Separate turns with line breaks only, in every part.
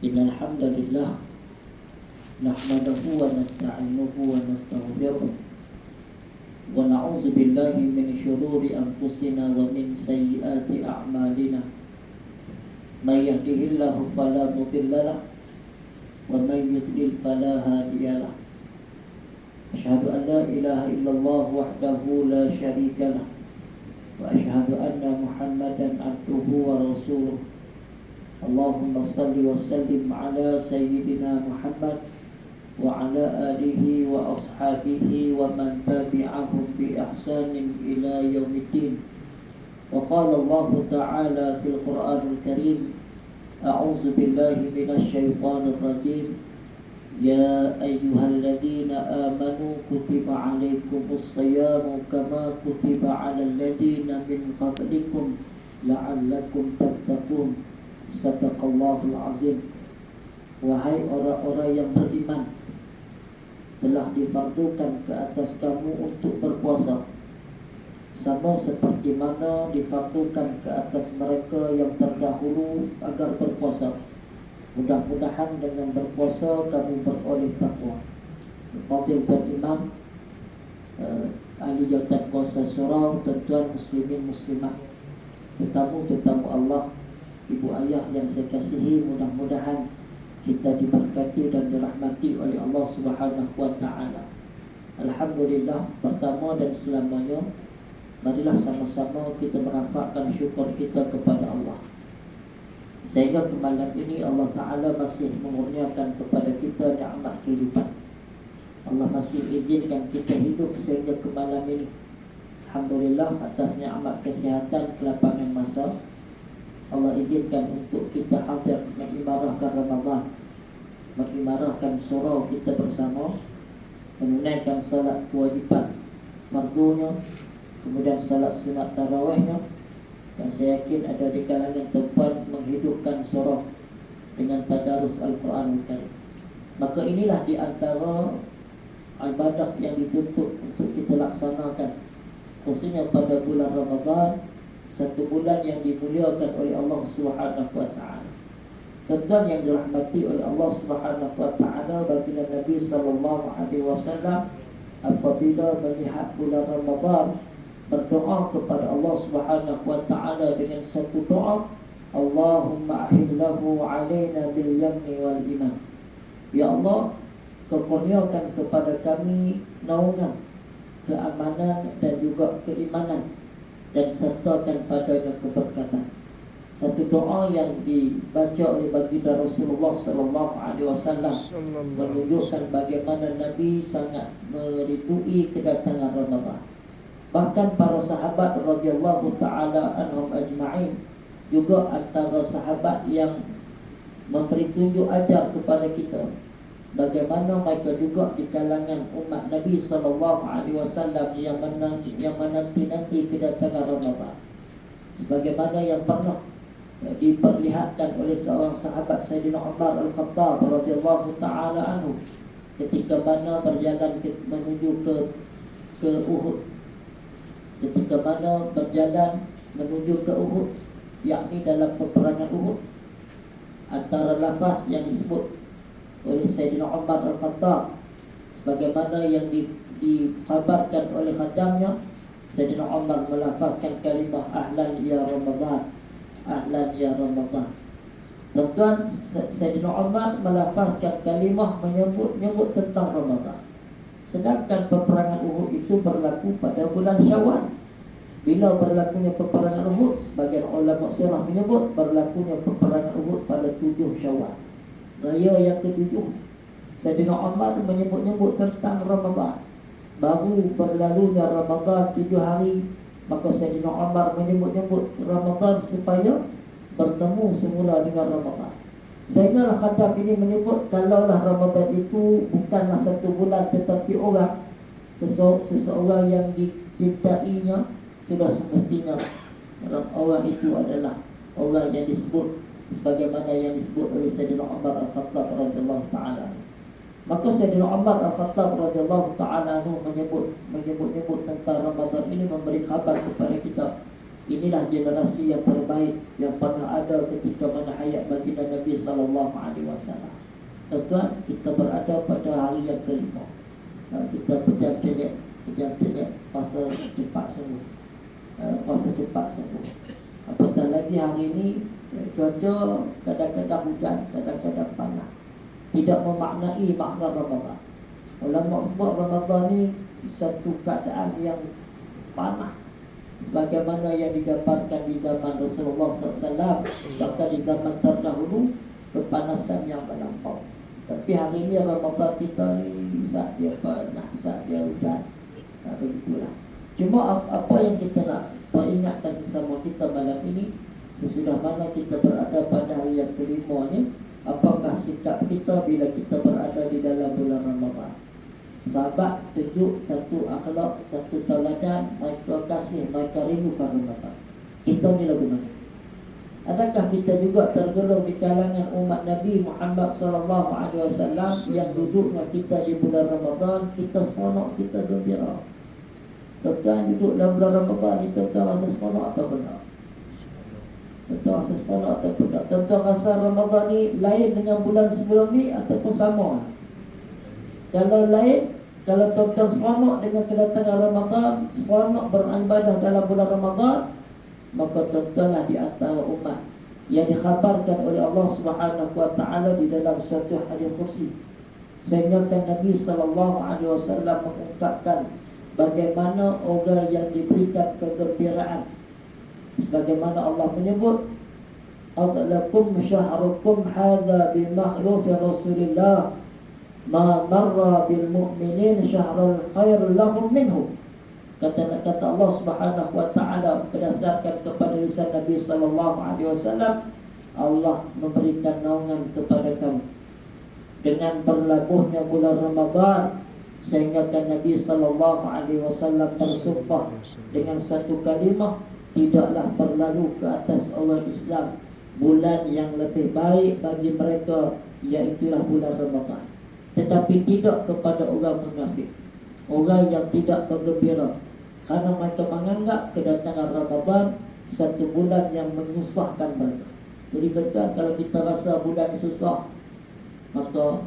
Innal hamdalillah nahmaduhu wa nasta'inuhu wa nastaghfiruh wa na'udzu billahi min shururi anfusina wa min sayyiati a'malina. May yahdihillahu fala mudilla lahu wa may yudlil fala hadiya lahu. Asyhadu an la ilaha illallah wahdahu la syarika lahu wa asyhadu anna Muhammadan abduhu wa rasuluh. Allahumma salli wa sallim ala sayyidina Muhammad wa ala alihi wa ashabihi wa man tabi'ahum bi ihsanin ila yaumiddin. Wa qala Allah ta'ala fil Qur'anil Karim, a'udzu billahi minasy syaithanir rajim. Ya ayyuhalladzina amanu kutiba 'alaikumus shayamu kama kutiba 'alal ladzina min qablikum la'allakum tattaqun. Sadaqallahul azim. Wahai orang-orang yang beriman, telah difardukan ke atas kamu untuk berpuasa, sama seperti mana difardukan ke atas mereka yang terdahulu agar berpuasa. Mudah-mudahan dengan berpuasa kamu beroleh takwa. Fadilatul Imam, ahli jawatan kuasa surau, tuan-tuan muslimin muslimat, tetamu-tetamu Allah, ibu ayah yang saya kasihi, mudah-mudahan kita diberkati dan dirahmati oleh Allah Subhanahu wa taala. Alhamdulillah, pertama dan selamanya marilah sama-sama kita merafakkan syukur kita kepada Allah. Sehingga ke malam ini Allah Ta'ala masih mengurniakan kepada kita nikmat kehidupan. Allah masih izinkan kita hidup sehingga ke malam ini. Alhamdulillah atas nikmat kesihatan, kelapangan masa, Allah izinkan untuk kita hadir mengimarahkan Ramadan, mengimarahkan surau kita bersama, menunaikan salat kewajipan fardunya, kemudian salat sunat tarawihnya. Dan saya yakin ada di kalangan tempat menghidupkan surau dengan tadarus Al-Quranul Karim. Maka inilah di antara ibadah yang dituntut untuk kita laksanakan, khususnya pada bulan Ramadan, satu bulan yang dimuliakan oleh Allah Subhanahu wa taala. Tuan yang dirahmati oleh Allah Subhanahu wa taala, baginda Nabi sallallahu alaihi wasallam apabila melihat bulan Ramadan berdoa kepada Allah Subhanahu wa taala dengan satu doa, Allahumma ahillahu alaina bil yamni wal iman. Ya Allah, Kau kurniakan kepada kami naungan, keamanan dan juga keimanan, dan sertakan padanya keberkatan. Satu doa yang dibaca oleh baginda Rasulullah sallallahu alaihi wasallam menunjukkan bagaimana Nabi sangat merindui kedatangan Ramadan. Bahkan para sahabat radhiyallahu taala anhum ajma'in juga antara sahabat yang memberi tunjuk ajar kepada kita bagaimana mereka juga di kalangan umat Nabi sallallahu alaihi wasallam yang menanti kedatangan Ramadan. Sebagaimana yang pernah diperlihatkan oleh seorang sahabat Sayyidina Umar Al-Khattab radhiyallahu taala anhu ketika mana berjalan menuju ke Uhud. Ketika mana berjalan menuju ke Uhud, yakni dalam peperangan Uhud, antara lafaz yang disebut oleh Sayyidina Umar Al-Khattab sebagaimana yang dikhabarkan oleh khadamnya, Sayyidina Umar melafazkan kalimah ahlan ya Ramadan, ahlan ya Ramadan. Tuan-tuan, Sayyidina Umar melafazkan kalimah menyebut tentang Ramadan. Sedangkan peperangan Uhud itu berlaku pada bulan Syawal. Bila berlakunya peperangan Uhud, sebagian ulama sirah menyebut berlakunya peperangan Uhud pada 7 Syawal, raya yang ke-7. Sayyidina Umar menyebut-nyebut tentang Ramadan. Baru berlalunya Ramadan 7 hari, maka Sayyidina Umar menyebut-nyebut Ramadan supaya bertemu semula dengan Ramadan. Sehingga khatam ini menyebut kalaulah Ramadan itu bukanlah satu bulan tetapi orang, seseorang yang dicintainya, sudah semestinya orang itu adalah orang yang disebut sebagaimana yang disebut oleh Sayyidina Umar Al-Khattab radhiyallahu taala. Maka Sayyidina Umar Al-Khattab radhiyallahu ta'ala menyebut tentang Ramadan ini, memberi kabar kepada kita. Inilah generasi yang terbaik yang pernah ada ketika mana hayat baginda Nabi SAW. Tuan-tuan, kita berada pada hari yang kelima. Kita pejam telik, puasa cepat sembuh. Puasa cepat sembuh. Apatah lagi hari ini cuaca kadang-kadang hujan, kadang-kadang panas. Tidak memaknai makna Ramadan. Ulama sebut Ramadan ni satu keadaan yang panas, sebagaimana yang digambarkan di zaman Rasulullah SAW, bahkan di zaman terdahulu, kepanasan yang melampau. Tapi hari ini Ramadan kita ni saat dia panas, saat dia hujan, begitulah. Cuma apa yang kita nak peringatkan sesama kita malam ini, sesudah mana kita berada pada hari yang kelima ni, apakah sikap kita bila kita berada di dalam bulan Ramadan? Sahabat tunjuk satu akhlak, satu tauladan, mereka kasih, mereka rindukan Ramadan. Kita ni lagu mana? Adakah kita juga tergolong di kalangan umat Nabi Muhammad SAW yang duduknya kita di bulan Ramadan, kita seronok, kita gembira? Tuan-tuan duduk dalam bulan Ramadan ni, tuan-tuan rasa seronok atau benar? Tuan-tuan rasa seronok atau benar? Tuan-tuan rasa Ramadan ni lain dengan bulan sebelum ni ataupun sama? Kalau lain, kalau tuan-tuan seronok dengan kedatangan Ramadan, seronok beribadah dalam bulan Ramadan, maka tuan-tuanlah di antara umat yang dikhabarkan oleh Allah Subhanahu wa taala di dalam suatu hadis kursi. Sehingga Nabi SAW mengungkapkan bagaimana orang yang diberikan kegembiraan, sebagaimana Allah menyebut, "Adlakum syahrukum hadza bi mahruf Rasulillah ma marra bil mu'minin syahrul khair lahum minhu." Kata Allah Subhanahu wa taala berdasarkan kepada lisan Nabi sallallahu alaihi wasallam, Allah memberikan naungan kepada kamu dengan berlabuhnya bulan Ramadan, sehingga Nabi sallallahu alaihi wasallam bersumpah dengan satu kalimah, tidaklah berlalu ke atas orang Islam bulan yang lebih baik bagi mereka, iaitulah bulan Ramadan. Tetapi tidak kepada orang munafik, orang yang tidak bergembira, kerana mereka menganggap kedatangan Ramadan satu bulan yang menyusahkan mereka. Jadi tuan-tuan, kalau kita rasa bulan susah, maka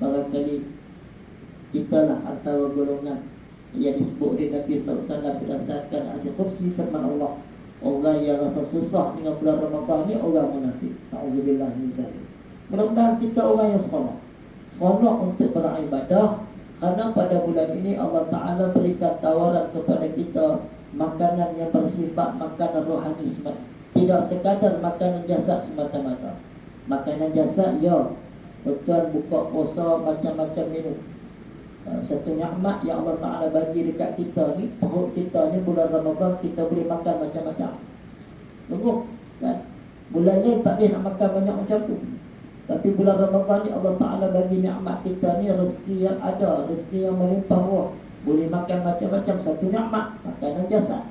barangkali kita lah antara golongan yang disebut oleh Nabi SAW berdasarkan hadis kursi firman Allah, orang yang rasa susah dengan bulan Ramadan ni orang munafik. Ta'udzubillah min zalik. Mudah-mudahan kita orang yang seronok untuk beribadah, kerana pada bulan ini Allah Ta'ala berikan tawaran kepada kita makanan yang bersifat makanan rohani semata, tidak sekadar makanan jasad semata-mata. Makanan jasad, ya, betul, buka puasa, macam-macam minum. Satu nikmat yang Allah Ta'ala bagi dekat kita ni, perut kita ni bulan Ramadan kita boleh makan macam-macam. Tunggu kan, bulan lain tak boleh nak makan banyak macam tu. Tapi bulan Ramadan ni Allah Ta'ala bagi nikmat kita ni, rezeki yang ada, rezeki yang melimpah ruah, boleh makan macam-macam, satu nikmat, makanan jasad.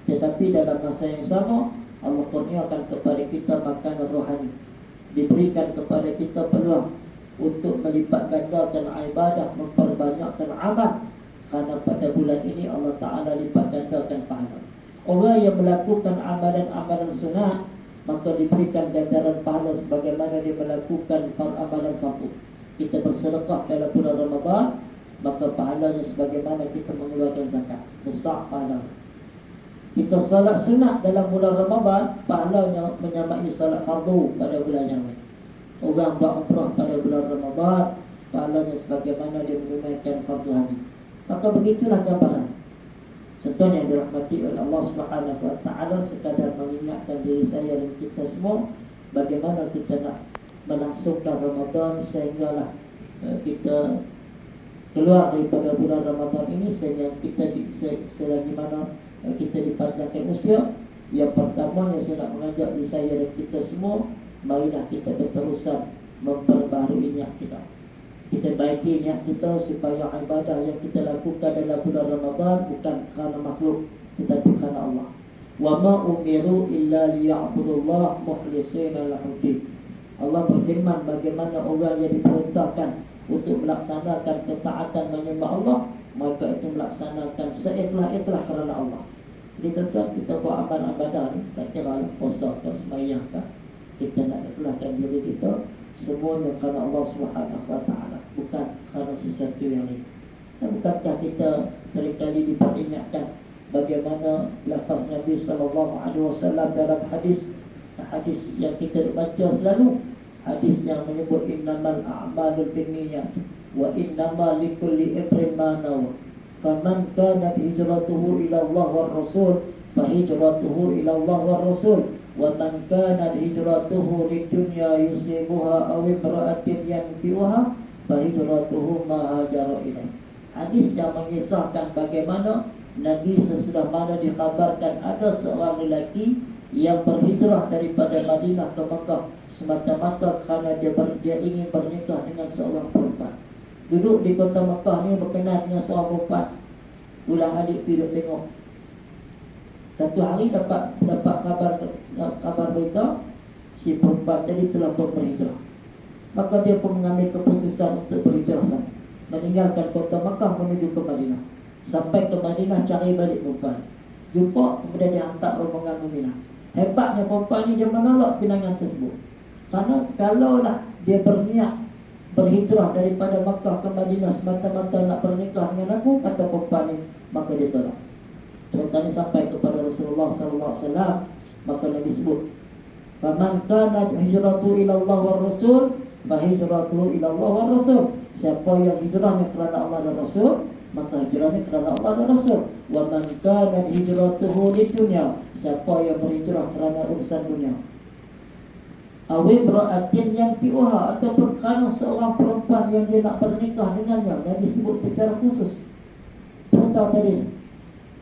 Tetapi dalam masa yang sama, Allah kurniakan kepada kita makanan rohani, diberikan kepada kita peluang untuk melipat gandakan ibadah, memperbanyakkan amal. Kerana pada bulan ini Allah Ta'ala lipat gandakan pahala. Orang yang melakukan amalan-amalan sunat, maka diberikan ganjaran pahala sebagaimana dia melakukan amalan fardu. Kita bersedekah dalam bulan Ramadan, maka pahalanya sebagaimana kita mengeluarkan zakat, besar pahala. Kita salat sunat dalam bulan Ramadan, pahalanya menyamai salat fardu pada bulan yang lain. Orang buat umrah pada bulan Ramadan, pahalanya sebagaimana dia menunaikan fardu haji. Maka begitulah gambaran. Contoh yang dirahmati oleh Allah Subhanahu wa taala, sekadar mengingatkan diri saya dan kita semua bagaimana kita nak melangsungkan Ramadan sehinggalah kita keluar daripada bulan Ramadan ini, sehingga kita selagi mana kita dipanjangkan usia. Yang pertama yang saya nak mengajak diri saya dan kita semua, marilah kita berterusan memperbaharui niat kita. Kita baiki niat kita supaya ibadah yang kita lakukan dalam bulan Ramadan bukan kerana makhluk, tetapi kerana Allah. Wa ma umiru illa liya'budullah mukhlishina lahu-d-din. Allah berfirman bagaimana orang yang diperintahkan untuk melaksanakan ketaatan menyembah Allah, maka itu melaksanakan seikhlas-ikhlas kerana Allah. Jadi tuan-tuan, kita buat amal ibadah ni, tak kira puasa ke, sembahyang ke, Kita nak ikhlaskan diri kita semuanya kerana Allah Subhanahu wa taala, bukan kerana sesuatu yang lain. Dan bukankah kita seringkali diperingatkan bagaimana lafaz Nabi sallallahu alaihi wasallam dalam hadis yang kita baca selalu, hadis yang menyebut innamal a'malu binniyat wa innamal likulli imrin ma nawa. Faman kanat hijratuhu ila Allah war Rasul fa hijratuhu ila Allah war Rasul wa man kanat hijratuhu lidunya yusibuha aw imra'atin yankihuha fa hijratuhu ma hajara ilaih. Hadis yang mengisahkan bagaimana Nabi sesudah mana dikhabarkan ada seorang lelaki yang berhijrah daripada Madinah ke Mekah semata-mata kerana dia ingin bernikah dengan seorang perempuan. Duduk di kota Mekah ni berkenal dengan seorang perempuan. Ulang-alik pergi tengok. Satu hari dapat kabar berita si perempuan tadi telah berhijrah. Maka dia pun mengambil keputusan untuk berhijrah sana, meninggalkan kota Mekah menuju ke Madinah. Sampai ke Madinah cari balik perempuan, jumpa, kemudian dihantar rombongan Madinah. Hebatnya perempuan ni dia menolak pinangan tersebut. Kerana kalaulah dia berniat berhijrah daripada Makkah ke Madinah semata-mata nak bernikah dengan aku, kata perempuan ni, maka dia tolak. Cerita ni sampai kepada Rasulullah sallallahu alaihi wasallam, maka Nabi sebut, "Faman kana hijratu ila Allah war Rasul, fa hijratuhu ila Allah war Rasul." Siapa yang hijrahnya kerana Allah dan Rasul, maka hijrahnya kerana Allah dan Rasul. Wa man kana hijratuhu lidunya, siapa yang berhijrah kerana urusan dunia, awi imra'atin yankihuha, ataupun kerana seorang perempuan yang dia nak bernikah dengannya. Nabi sebut secara khusus contoh tadi.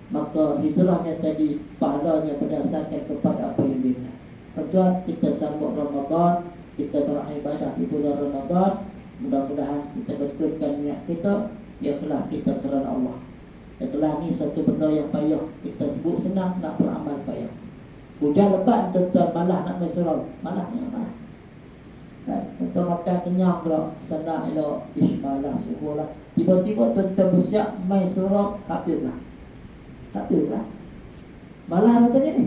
Maka hijrahnya tadi pahalanya berdasarkan kepada apa yang dia nak. Tuan, kita sambut Ramadan, kita beribadah di bulan Ramadan. Mudah-mudahan kita betulkan niat kita, ikhlas kita kerana Allah. Ikhlas ni satu benda yang payah. Kita sebut senang, nak beramal payah. Hujan lebat, tuan-tuan malah nak bersurau. Malah sangat malah. Tuan-tuan makan kenyang pula, senang elok, malah subuh lah. Tiba-tiba tuan-tuan bersiap main surau, hafizlah. Hafizlah. Malah dah tadi ni.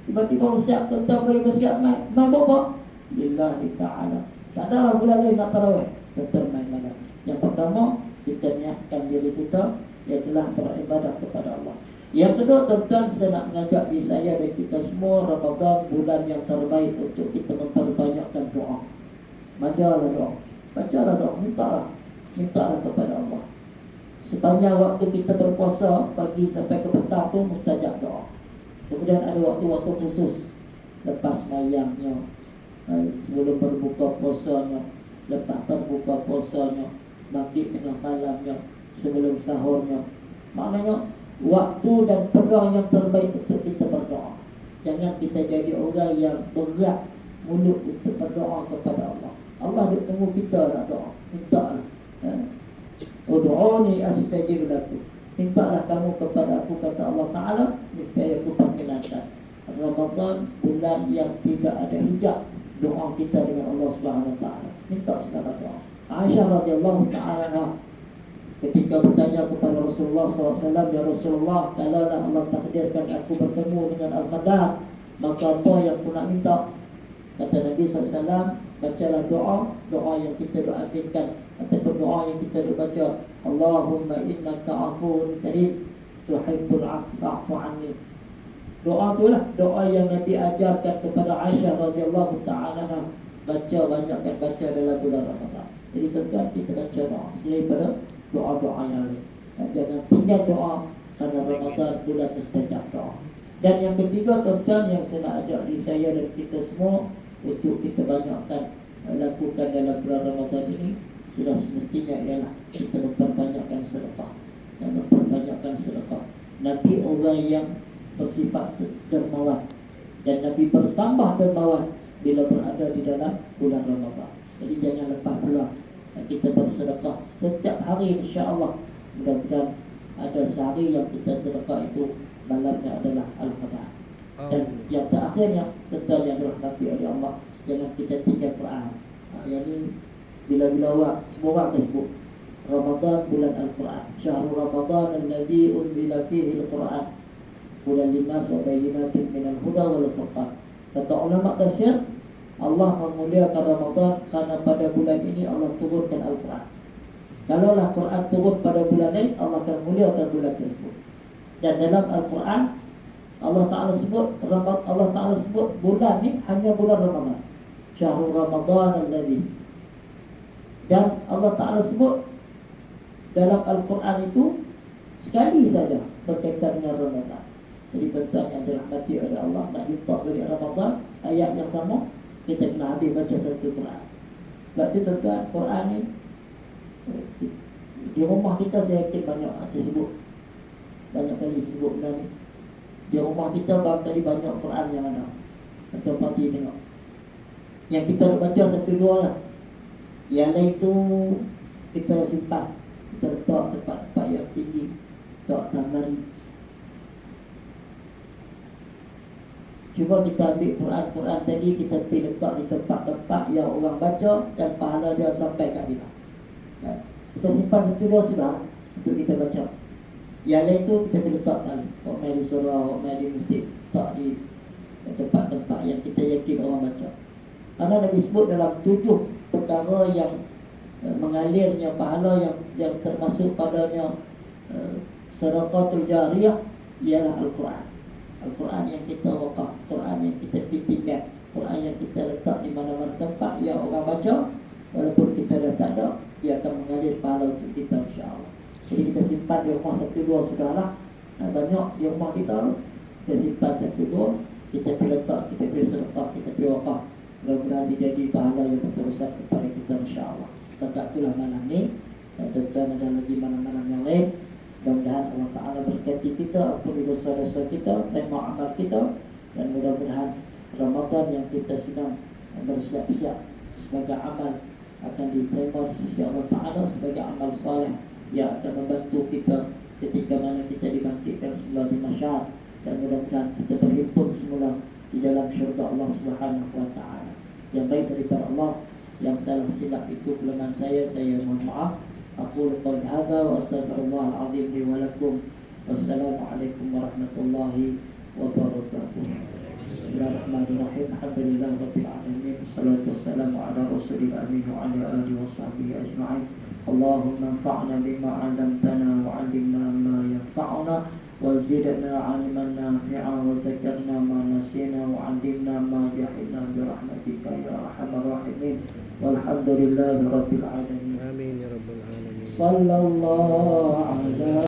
Tiba-tiba bersiap, tuan-tuan boleh bersiap main bobo. Lillahi ta'ala. Tak ada lah bulan lain nak tarawih, tuan-tuan main malam. Yang pertama, kita niatkan diri kita, ialah beribadah kepada Allah. Yang kedua, tuan-tuan, saya nak mengajak diri saya dan kita semua, Ramadan bulan yang terbaik untuk kita memperbanyakkan doa. Bacalah doa, bacalah doa, mintalah kepada Allah. Sepanjang waktu kita berpuasa, pagi sampai ke petang tu mustajab doa. Kemudian ada waktu-waktu khusus, lepas mayamnya, sebelum berbuka puasanya, lepas berbuka puasanya, maghrib tengah malamnya, sebelum sahurnya. Maknanya waktu dan peluang yang terbaik untuk kita berdoa. Jangan kita jadi orang yang berat mulut untuk berdoa kepada Allah. Allah duk tunggu kita nak doa. Mintalah. Ud'uni astajib lakum. Mintalah kamu kepada aku, kata Allah Ta'ala, niscaya aku perkenankan. Ramadan bulan yang tidak ada hijab doa kita dengan Allah Subhanahu Wa Ta'ala. Minta segala doa. Aisyah radhiyallahu ta'ala ketika bertanya kepada Rasulullah SAW, "Ya Rasulullah, kalau Allah takdirkan aku bertemu dengan Al-Qadar, maka apa yang aku nak minta?" Kata Nabi SAW, bacalah doa yang kita doakan, ataupun doa yang kita baca, "Allahumma innaka afuwun karim, tuhibbul afwa anni." Doa itulah doa yang Nabi ajarkan kepada Aisyah radhiyallahu ta'ala, baca, banyakkan baca dalam bulan Ramadan. Jadi tuan-tuan, kita baca doa selain pada doa-doa yang lain. Jangan tinggal doa, kerana Ramadan bulan mustajab doa. Dan yang ketiga, tuan-tuan, yang saya nak ajak diri saya dan kita semua untuk kita banyakkan lakukan dalam bulan Ramadan ini, sudah semestinya ialah kita memperbanyakkan sedekah. Dan memperbanyakkan sedekah. Nabi orang yang bersifat dermawan, dan Nabi bertambah dermawan bila berada di dalam bulan Ramadan. Jadi jangan lepas peluang kita bersedekah setiap hari, insya-Allah. Mudah-mudahan ada sehari yang kita sedekah itu malamnya adalah Al-Qadar. Dan yang terakhirnya, betul yang dirahmati oleh Allah, jangan kita tinggal Quran. Yang ini bila-bila orang, semua orang tersebut Ramadan bulan Al-Quran. Syahrul Ramadan alladzi unzila fihi Al-Quran hudan linnas wa bayyinatin minal huda wal furqan. Kata ulama tafsir, Allah memuliakan Ramadan karena pada bulan ini Allah turunkan Al-Quran. Kalaulah Quran turun pada bulan lain, Allah akan muliakan bulan tersebut. Dan dalam Al-Quran Allah Ta'ala sebut bulan ni hanya bulan Ramadan, Syahrul Ramadan alladhi. Dan Allah Ta'ala sebut dalam Al-Quran itu sekali saja berkaitan dengan Ramadan. Jadi tuan-tuan yang dirahmati oleh Allah, nak jumpa dari Ramadan ayat yang sama, kita kena habis baca satu Quran. Sebab tu tuan-tuan, Quran ni di rumah kita saya yakin banyak saya sebut, banyak kali sebut benda ni. Di rumah kita barangkali banyak Quran yang ada. Atau pergi tengok, yang kita baca satu dua lah. Yang lain tu kita simpan, kita letak tempat-tempat yang tinggi, letak tamari. Cuba kita ambil Quran tadi, kita pergi letak di tempat-tempat yang orang baca dan pahala dia sampai kat kita. Kita simpan satu dua sudah untuk kita baca. Yang lain tu kita pergi letak tali, main di surau, main di masjid, letak di tempat-tempat yang kita yakin orang baca. Karena Nabi sebut dalam 7 perkara yang mengalirnya pahala, yang termasuk padanya sedekah jariyah, ialah Al-Quran. Al-Quran yang kita wakaf, Quran yang kita tinggal, Quran yang kita letak di mana-mana tempat yang orang baca, walaupun kita dah tak ada, dia akan mengalir pahala untuk kita, insya-Allah. Jadi kita simpan di rumah satu dua sudahlah. Banyak di rumah kita simpan satu dua, kita pergi letak, kita pergi sedekah, kita pergi wakaf. Mudah-mudahan jadi pahala yang berterusan kepada kita, insya-Allah. Setakat itulah malam ni. Tuan-tuan ada lagi malam-malam yang lain. Mudah-mudahan Allah Ta'ala berkati kita, ampuni dosa-dosa kita, terima amal kita. Dan mudah-mudahan Ramadan yang kita sedang bersiap-siap sebagai amal akan diterima di sisi Allah Ta'ala sebagai amal saleh yang akan membantu kita ketika mana kita dibangkitkan semula di mahsyar. Dan mudah-mudahan kita berhimpun semula di dalam syurga Allah Subhanahu wa Ta'ala. Yang baik daripada Allah, yang salah silap itu kelemahan saya mohon maaf. Aqulu qawli hadza wa astaghfirullah al-azim li wa lakum. Wassalamualaikum warahmatullahi wabarakatuh. Bismillahirrahmanirrahim. Alhamdulillah rabbil alamin. Wassalatu wassalamu ala rasulil amin wa ala alihi washabbihi ajma'in. Allahumma anfa'na bima 'allamtana wa 'allimna ma yanfa'una wa zidna 'ilman nafi'a wa zakarna ma nasina wa 'allimna ma jahilna bi rahmatika ya arhamar rahimin. Walhamdulillahi rabbil alamin. Amin ya rabbal alamin. Sallallahu ala